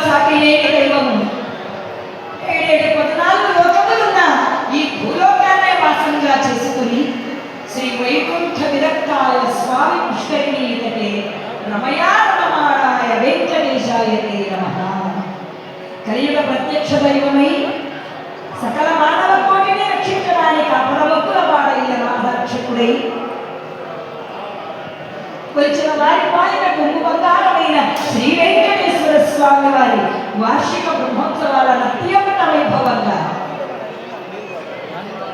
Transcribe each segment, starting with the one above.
సాటి లేని దైవము. ఏడేడు పద్నాలుగు లోకములున్న ఈ భూలోకాన్నే వాసనగా చేసుకుని శ్రీ వైకుంఠ విరక్తాయ స్వామి పుష్కరిణీయతే రమయా రమమాణాయ వెంకటేశాయతే నమః. కలియుగ ప్రత్యక్ష దైవమై సకల మానవ కోటిని రక్షించడానికి అపరవక్కుల వాడైన నాథరక్షకుడై వచ్చిన వారి పాలిన కొంగు బంగారమైన శ్రీ వెంకటేశ్వర స్వామి వారి వార్షిక బ్రహ్మోత్సవాల అత్యంత వైభవంగా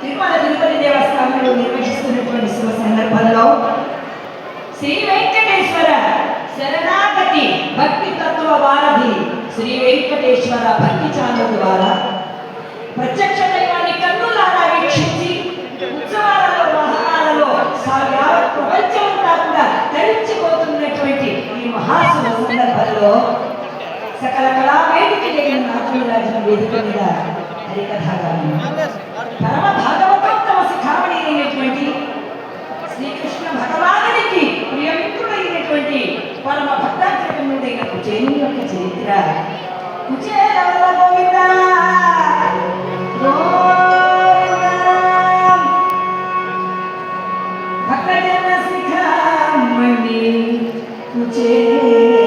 తిరుమల తిరుపతి దేవస్థానంలో నిర్వహిస్తున్నటువంటి శుభ సందర్భంలో శ్రీ వెంకటేశ్వర శరణాగతి భక్తి తత్వ వారధి శ్రీ వెంకటేశ్వర భక్తి ఛానల్ ద్వారా ప్రత్యక్ష దైవాన్ని కన్నులారా వీక్షించి ఉత్సవాలలో వాహనాలలో యావత్ ప్రపంచమంతా కూడా ధరించిపోతున్నటువంటి ఈ మహాశుభ సందర్భంలో సకల కళా వేదిక దగ్గర నాట్యరాజుల వేదిక మీద హరికథాగానం పరమ భాగవతోత్తమ శిఖామణి అయినటువంటి శ్రీకృష్ణ భగవానునికి ప్రియమిత్రుడైనటువంటి పరమ భక్తాగ్రహణుడైన కుచేలుని యొక్క చరిత్ర. కుచేల గోవింద భక్తజన శిఖామణి కుచేల